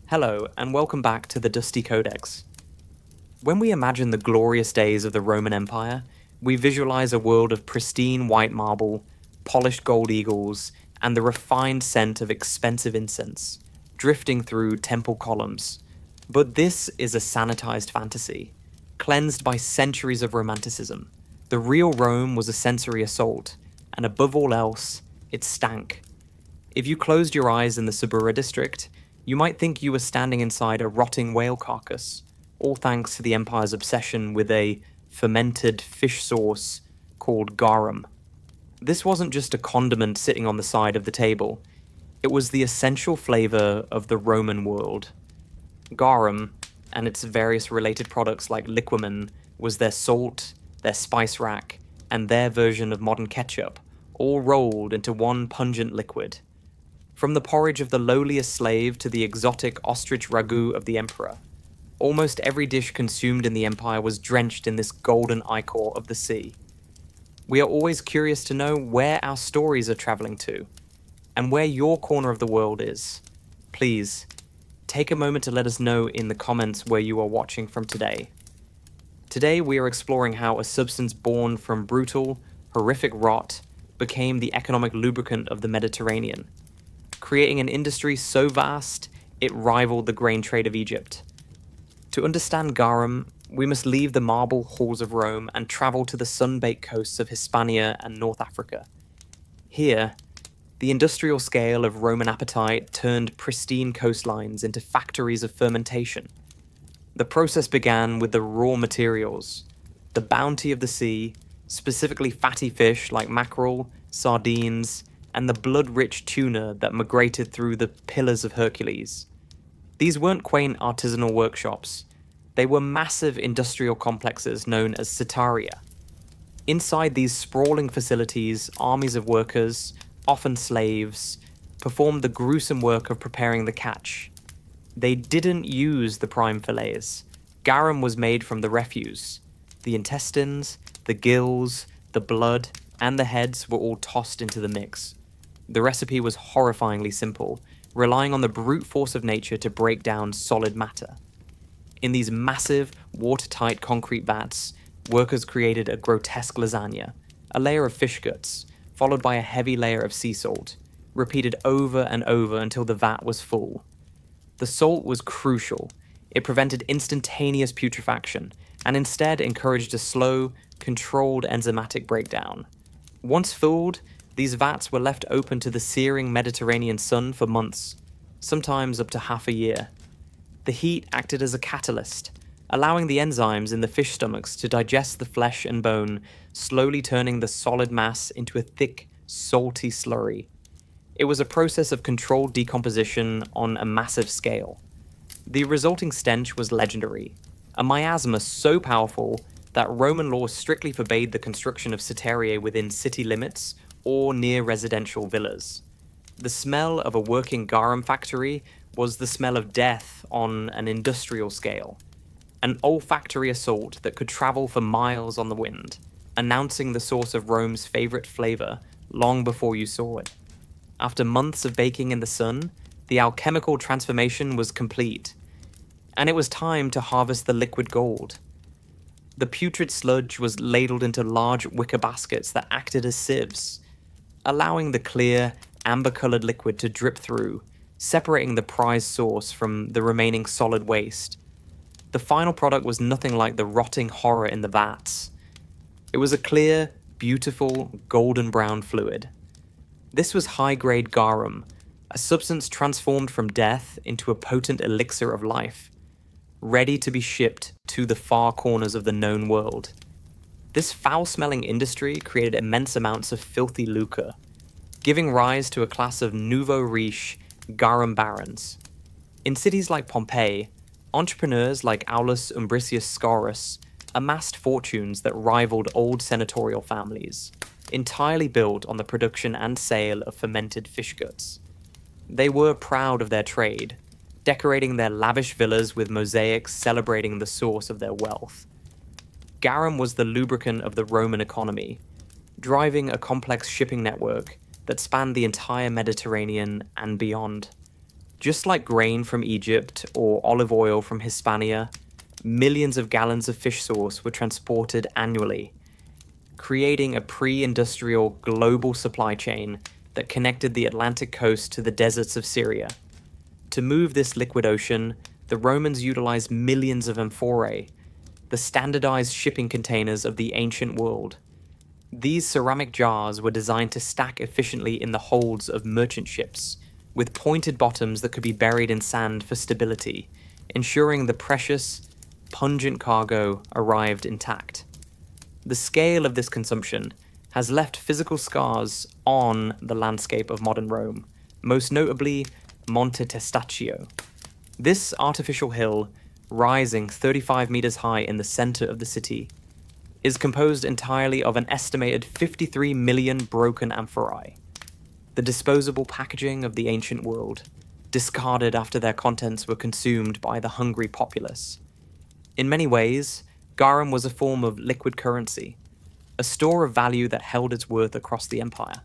Hello, and welcome back to the Dusty Codex. When we imagine the glorious days of the Roman Empire, we visualize a world of pristine white marble, polished gold eagles, and the refined scent of expensive incense, drifting through temple columns. But this is a sanitized fantasy, cleansed by centuries of romanticism. The real Rome was a sensory assault, and above all else, it stank. If you closed your eyes in the Subura district, you might think you were standing inside a rotting whale carcass, all thanks to the Empire's obsession with a fermented fish sauce called garum. This wasn't just a condiment sitting on the side of the table, it was the essential flavor of the Roman world. Garum, and its various related products like liquamen, was their salt, their spice rack, and their version of modern ketchup, all rolled into one pungent liquid. From the porridge of the lowliest slave to the exotic ostrich ragout of the emperor, almost every dish consumed in the empire was drenched in this golden ichor of the sea. We are always curious to know where our stories are traveling to, and where your corner of the world is. Please, take a moment to let us know in the comments where you are watching from today. Today we are exploring how a substance born from brutal, horrific rot became the economic lubricant of the Mediterranean, creating an industry so vast it rivaled the grain trade of Egypt. To understand garum, we must leave the marble halls of Rome and travel to the sun-baked coasts of Hispania and North Africa. Here, the industrial scale of Roman appetite turned pristine coastlines into factories of fermentation. The process began with the raw materials, the bounty of the sea, specifically fatty fish like mackerel, sardines, and the blood-rich tuna that migrated through the Pillars of Hercules. These weren't quaint artisanal workshops. They were massive industrial complexes known as cetaria. Inside these sprawling facilities, armies of workers, often slaves, performed the gruesome work of preparing the catch. They didn't use the prime fillets. Garum was made from the refuse. The intestines, the gills, the blood, and the heads were all tossed into the mix. The recipe was horrifyingly simple, relying on the brute force of nature to break down solid matter. In these massive, watertight concrete vats, workers created a grotesque lasagna, a layer of fish guts, followed by a heavy layer of sea salt, repeated over and over until the vat was full. The salt was crucial. It prevented instantaneous putrefaction, and instead encouraged a slow, controlled enzymatic breakdown. Once filled, these vats were left open to the searing Mediterranean sun for months, sometimes up to half a year. The heat acted as a catalyst, allowing the enzymes in the fish stomachs to digest the flesh and bone, slowly turning the solid mass into a thick, salty slurry. It was a process of controlled decomposition on a massive scale. The resulting stench was legendary, a miasma so powerful that Roman law strictly forbade the construction of ceterae within city limits or near residential villas. The smell of a working garum factory was the smell of death on an industrial scale, an olfactory assault that could travel for miles on the wind, announcing the source of Rome's favorite flavor long before you saw it. After months of baking in the sun, the alchemical transformation was complete, and it was time to harvest the liquid gold. The putrid sludge was ladled into large wicker baskets that acted as sieves, allowing the clear, amber-colored liquid to drip through, separating the prized sauce from the remaining solid waste. The final product was nothing like the rotting horror in the vats. It was a clear, beautiful, golden brown fluid. This was high-grade garum, a substance transformed from death into a potent elixir of life, ready to be shipped to the far corners of the known world. This foul-smelling industry created immense amounts of filthy lucre, giving rise to a class of nouveau riche garum barons. In cities like Pompeii, entrepreneurs like Aulus Umbricius Scaurus amassed fortunes that rivaled old senatorial families, entirely built on the production and sale of fermented fish guts. They were proud of their trade, decorating their lavish villas with mosaics celebrating the source of their wealth. Garum was the lubricant of the Roman economy, driving a complex shipping network that spanned the entire Mediterranean and beyond. Just like grain from Egypt or olive oil from Hispania, millions of gallons of fish sauce were transported annually, creating a pre-industrial global supply chain that connected the Atlantic coast to the deserts of Syria. To move this liquid ocean, the Romans utilized millions of amphorae, the standardized shipping containers of the ancient world. These ceramic jars were designed to stack efficiently in the holds of merchant ships, with pointed bottoms that could be buried in sand for stability, ensuring the precious, pungent cargo arrived intact. The scale of this consumption has left physical scars on the landscape of modern Rome, most notably Monte Testaccio. This artificial hill, rising 35 meters high in the center of the city, is composed entirely of an estimated 53 million broken amphorae, the disposable packaging of the ancient world, discarded after their contents were consumed by the hungry populace. In many ways, garum was a form of liquid currency, a store of value that held its worth across the empire.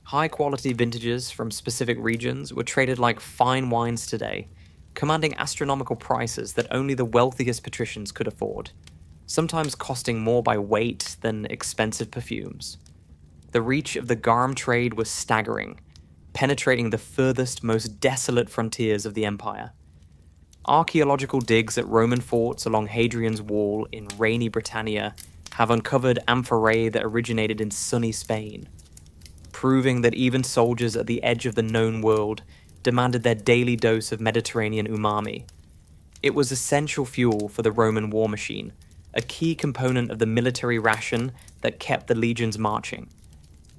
High-quality vintages from specific regions were traded like fine wines today, commanding astronomical prices that only the wealthiest patricians could afford, sometimes costing more by weight than expensive perfumes. The reach of the garum trade was staggering, penetrating the furthest, most desolate frontiers of the empire. Archaeological digs at Roman forts along Hadrian's Wall in rainy Britannia have uncovered amphorae that originated in sunny Spain, proving that even soldiers at the edge of the known world demanded their daily dose of Mediterranean umami. It was essential fuel for the Roman war machine, a key component of the military ration that kept the legions marching.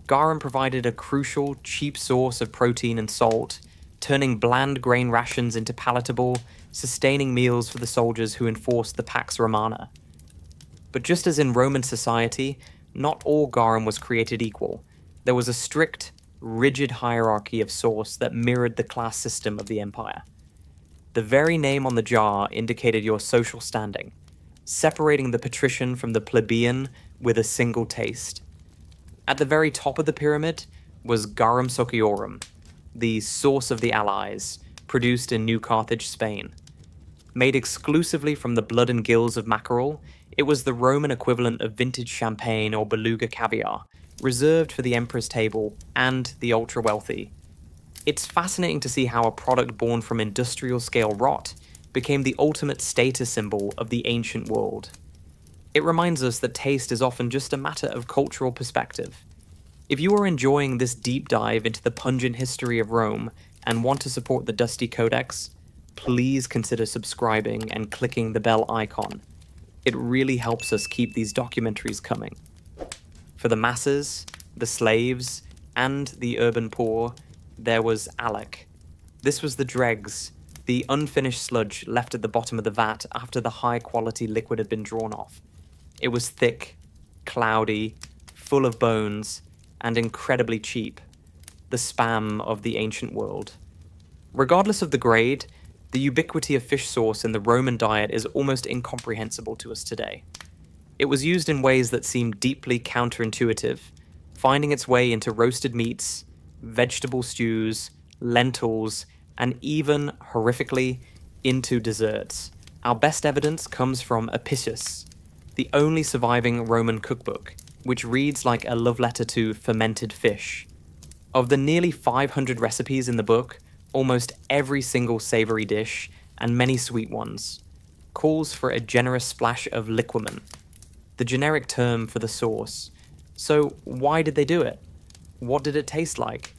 Garum provided a crucial, cheap source of protein and salt, turning bland grain rations into palatable, sustaining meals for the soldiers who enforced the Pax Romana. But just as in Roman society, not all garum was created equal. There was a strict, rigid hierarchy of source that mirrored the class system of the empire. The very name on the jar indicated your social standing, separating the patrician from the plebeian with a single taste. At the very top of the pyramid was Garum Sociorum, the source of the allies, produced in New Carthage, Spain. Made exclusively from the blood and gills of mackerel, it was the Roman equivalent of vintage champagne or beluga caviar, reserved for the emperor's table and the ultra-wealthy. It's fascinating to see how a product born from industrial-scale rot became the ultimate status symbol of the ancient world. It reminds us that taste is often just a matter of cultural perspective. If you are enjoying this deep dive into the pungent history of Rome and want to support the Dusty Codex, please consider subscribing and clicking the bell icon. It really helps us keep these documentaries coming. For the masses, the slaves, and the urban poor, there was Alec. This was the dregs, the unfinished sludge left at the bottom of the vat after the high-quality liquid had been drawn off. It was thick, cloudy, full of bones, and incredibly cheap. The spam of the ancient world. Regardless of the grade, the ubiquity of fish sauce in the Roman diet is almost incomprehensible to us today. It was used in ways that seem deeply counterintuitive, finding its way into roasted meats, vegetable stews, lentils, and even, horrifically, into desserts. Our best evidence comes from Apicius, the only surviving Roman cookbook, which reads like a love letter to fermented fish. Of the nearly 500 recipes in the book, almost every single savory dish, and many sweet ones, calls for a generous splash of liquamen, the generic term for the sauce. So why did they do it? What did it taste like?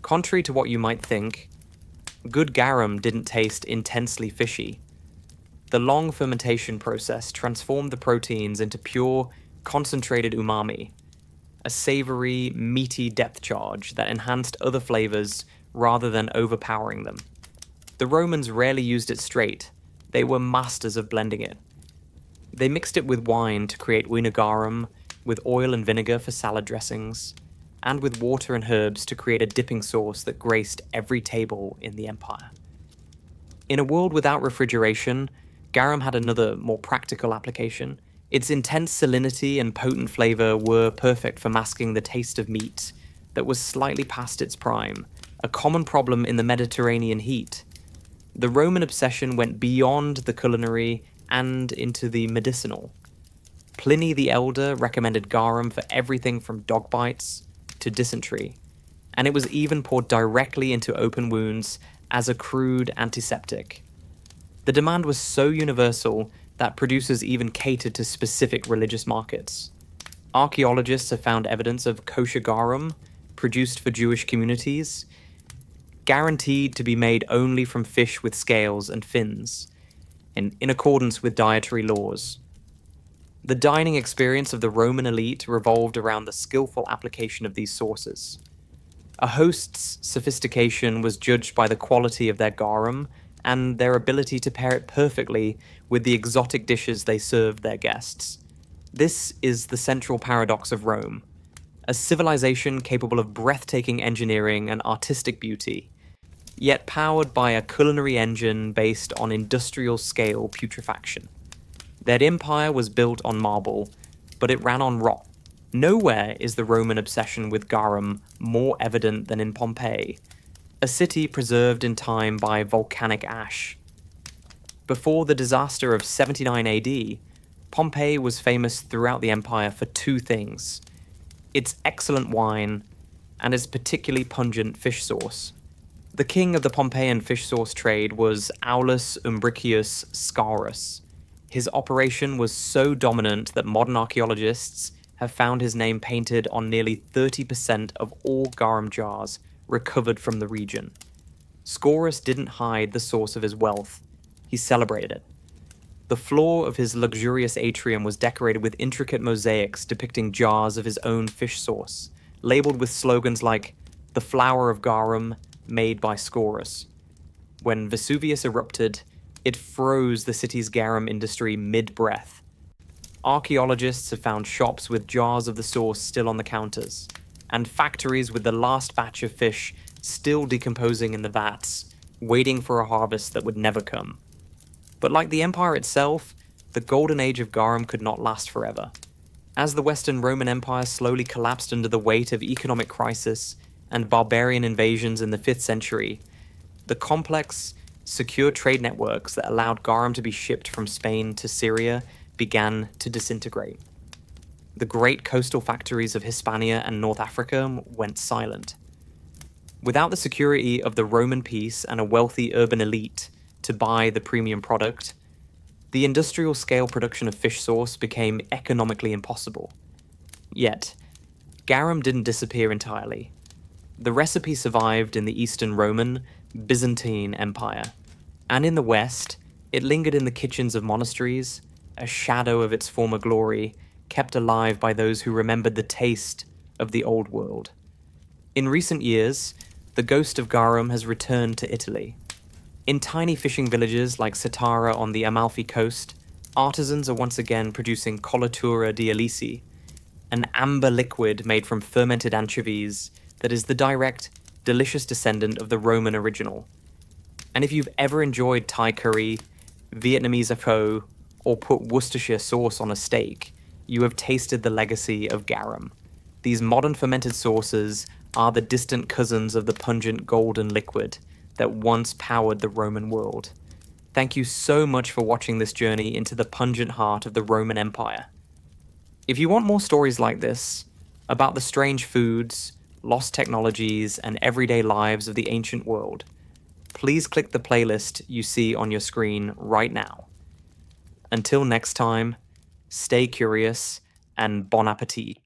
Contrary to what you might think, good garum didn't taste intensely fishy. The long fermentation process transformed the proteins into pure, concentrated umami, a savory, meaty depth charge that enhanced other flavors rather than overpowering them. The Romans rarely used it straight. They were masters of blending it. They mixed it with wine to create garum, with oil and vinegar for salad dressings, and with water and herbs to create a dipping sauce that graced every table in the empire. In a world without refrigeration, garum had another, more practical application. Its intense salinity and potent flavor were perfect for masking the taste of meat that was slightly past its prime, a common problem in the Mediterranean heat. The Roman obsession went beyond the culinary and into the medicinal. Pliny the Elder recommended garum for everything from dog bites to dysentery, and it was even poured directly into open wounds as a crude antiseptic. The demand was so universal that producers even catered to specific religious markets. Archaeologists have found evidence of kosher garum produced for Jewish communities, guaranteed to be made only from fish with scales and fins, and in accordance with dietary laws. The dining experience of the Roman elite revolved around the skillful application of these sauces. A host's sophistication was judged by the quality of their garum and their ability to pair it perfectly with the exotic dishes they served their guests. This is the central paradox of Rome, a civilization capable of breathtaking engineering and artistic beauty, yet powered by a culinary engine based on industrial-scale putrefaction. Their empire was built on marble, but it ran on rot. Nowhere is the Roman obsession with garum more evident than in Pompeii, a city preserved in time by volcanic ash. Before the disaster of 79 AD, Pompeii was famous throughout the empire for two things: its excellent wine and its particularly pungent fish sauce. The king of the Pompeian fish sauce trade was Aulus Umbricius Scaurus. His operation was so dominant that modern archaeologists have found his name painted on nearly 30% of all garum jars recovered from the region. Scaurus didn't hide the source of his wealth, he celebrated it. The floor of his luxurious atrium was decorated with intricate mosaics depicting jars of his own fish sauce, labeled with slogans like, "The flower of garum, made by Scaurus." When Vesuvius erupted, it froze the city's garum industry mid-breath. Archaeologists have found shops with jars of the sauce still on the counters, and factories with the last batch of fish still decomposing in the vats, waiting for a harvest that would never come. But like the empire itself, the golden age of garum could not last forever. As the Western Roman Empire slowly collapsed under the weight of economic crisis and barbarian invasions in the 5th century, the complex, secure trade networks that allowed garum to be shipped from Spain to Syria began to disintegrate. The great coastal factories of Hispania and North Africa went silent. Without the security of the Roman peace and a wealthy urban elite to buy the premium product, the industrial-scale production of fish sauce became economically impossible. Yet, garum didn't disappear entirely. The recipe survived in the Eastern Roman, Byzantine Empire, and in the West, it lingered in the kitchens of monasteries, a shadow of its former glory, kept alive by those who remembered the taste of the old world. In recent years, the ghost of garum has returned to Italy. In tiny fishing villages like Satara on the Amalfi coast, artisans are once again producing colatura di alici, an amber liquid made from fermented anchovies that is the direct, delicious descendant of the Roman original. And if you've ever enjoyed Thai curry, Vietnamese pho, or put Worcestershire sauce on a steak, you have tasted the legacy of garum. These modern fermented sauces are the distant cousins of the pungent golden liquid that once powered the Roman world. Thank you so much for watching this journey into the pungent heart of the Roman Empire. If you want more stories like this, about the strange foods, lost technologies, and everyday lives of the ancient world, please click the playlist you see on your screen right now. Until next time, stay curious and bon appetit.